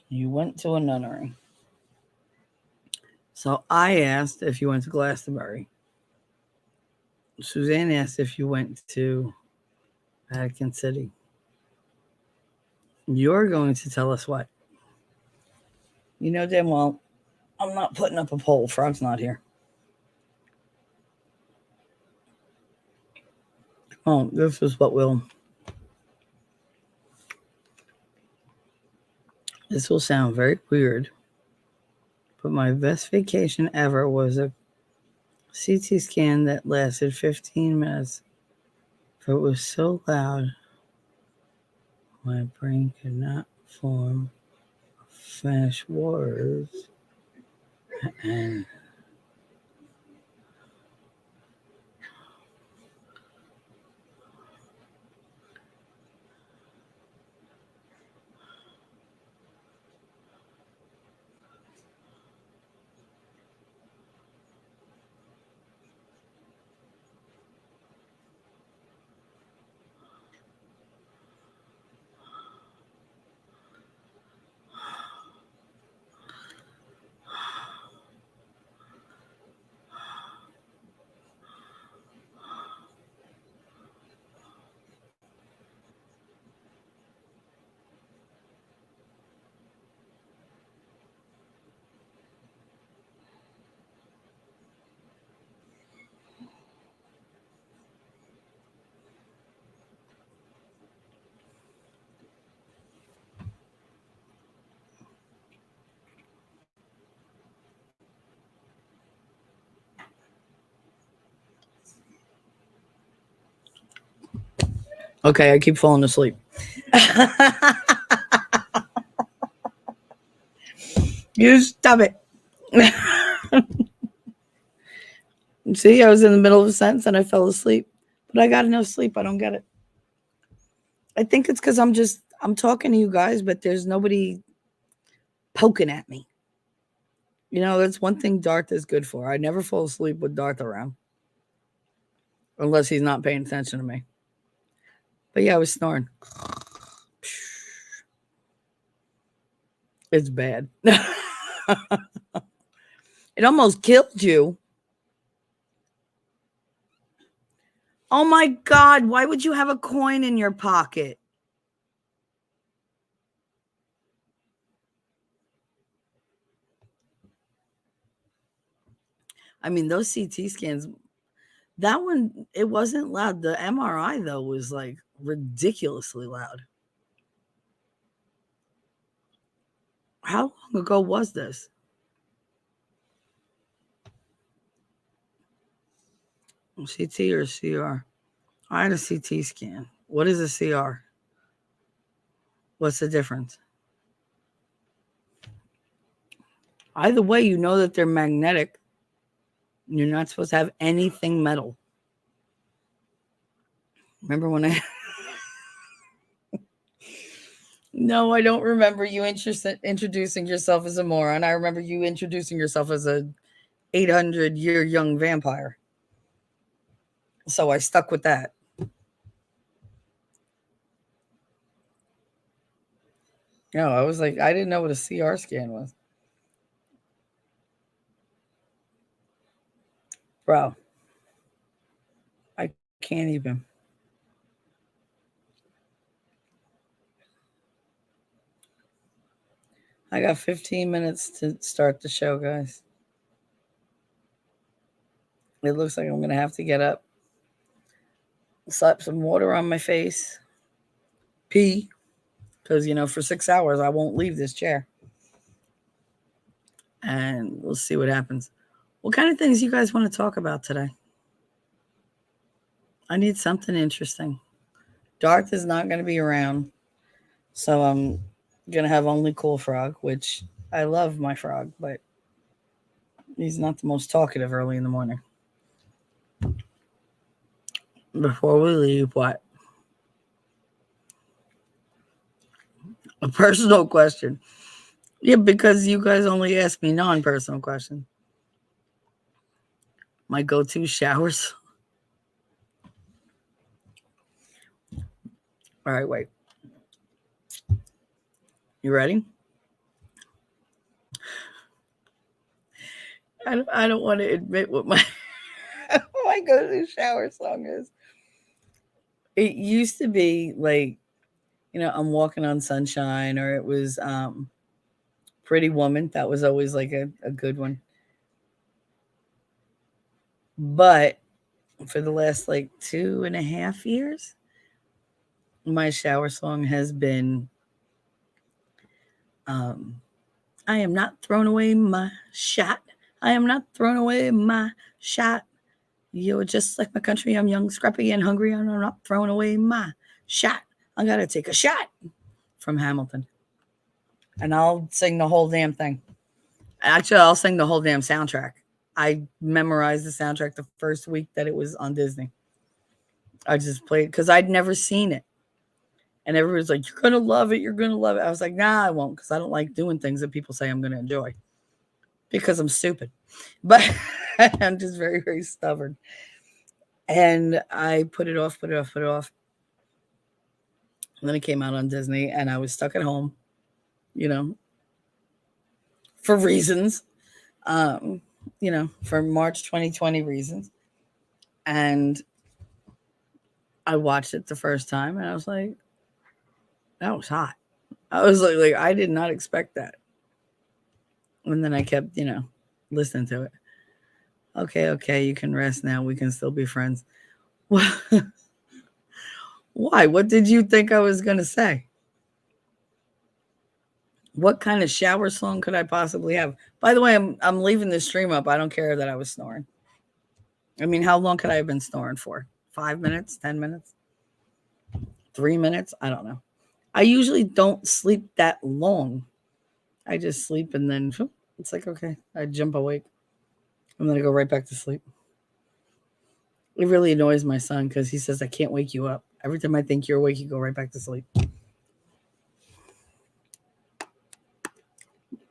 You went to a nunnery. So I asked if you went to Glastonbury. Suzanne asked if you went to Vatican City. You're going to tell us what? You know damn well I'm not putting up a poll. Frog's not here. Oh, this is what will. This will sound very weird, but my best vacation ever was a CT scan that lasted 15 minutes. For it was so loud, my brain could not form finished words. And Okay, I keep falling asleep. You stop it. See, I was in the middle of a sentence and I fell asleep. But I got enough sleep. I don't get it. I think it's because I'm talking to you guys, but there's nobody poking at me. You know, that's one thing Darth is good for. I never fall asleep with Darth around. Unless he's not paying attention to me. But yeah, I was snoring. It's bad. It almost killed you. Oh my God, why would you have a coin in your pocket? I mean, those CT scans, that one, it wasn't loud. The MRI, though, was like ridiculously loud. How long ago was this? CT or CR? I had a CT scan. What is a CR? What's the difference? Either way, you know that they're magnetic. You're not supposed to have anything metal. Remember when I... No, I don't remember you introducing yourself as a moron. I remember you introducing yourself as a 800-year young vampire. So I stuck with that. No, I was like, I didn't know what a CR scan was. Bro, I can't even. I got 15 minutes to start the show, guys. It looks like I'm going to have to get up, slap some water on my face, pee, because, for 6 hours, I won't leave this chair. And we'll see what happens. What kind of things you guys want to talk about today? I need something interesting. Darth is not going to be around, so I'm going to have only Cool Frog, which I love my frog, but he's not the most talkative early in the morning. Before we leave, what? A personal question. Yeah, because you guys only ask me non-personal questions. My go-to showers. All right, wait. You ready? I don't want to admit what my my go-to shower song is. It used to be like, I'm walking on sunshine, or it was Pretty Woman. That was always like a good one. But for the last like 2.5 years, my shower song has been I am not throwing away my shot. I am not throwing away my shot. You're just like my country. I'm young, scrappy, and hungry. And I'm not throwing away my shot. I gotta take a shot from Hamilton. And I'll sing the whole damn thing. Actually, I'll sing the whole damn soundtrack. I memorized the soundtrack the first week that it was on Disney. I just played because I'd never seen it. And everybody's like, you're going to love it. You're going to love it. I was like, nah, I won't, because I don't like doing things that people say I'm going to enjoy because I'm stupid. But I'm just very, very stubborn. And I put it off. And then it came out on Disney, and I was stuck at home, for reasons, for March 2020 reasons. And I watched it the first time, and I was like, that was hot. I was like I did not expect that. And then I kept, listening to it. Okay, you can rest now. We can still be friends. Why? What did you think I was going to say? What kind of shower song could I possibly have? By the way, I'm leaving this stream up. I don't care that I was snoring. I mean, how long could I have been snoring for? 5 minutes? 10 minutes? 3 minutes. I don't know. I usually don't sleep that long. I just sleep and then it's like, okay, I jump awake. I'm going to go right back to sleep. It really annoys my son because he says, I can't wake you up. Every time I think you're awake, you go right back to sleep.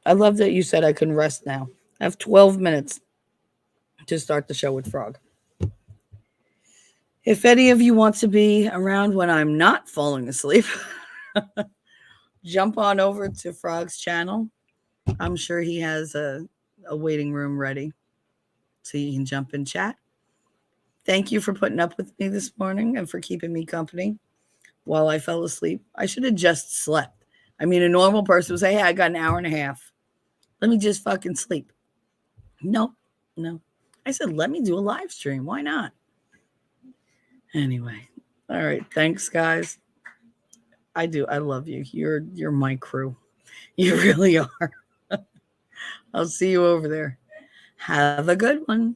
I love that you said I can rest now. I have 12 minutes to start the show with Frog. If any of you want to be around when I'm not falling asleep, jump on over to Frog's channel. I'm sure he has a waiting room ready so you can jump and chat. Thank you for putting up with me this morning and for keeping me company while I fell asleep. I should have just slept. I mean, a normal person would say, hey, I got an hour and a half. Let me just fucking sleep. No. I said, let me do a live stream. Why not? Anyway. All right. Thanks, guys. I do. I love you. You're my crew. You really are. I'll see you over there. Have a good one.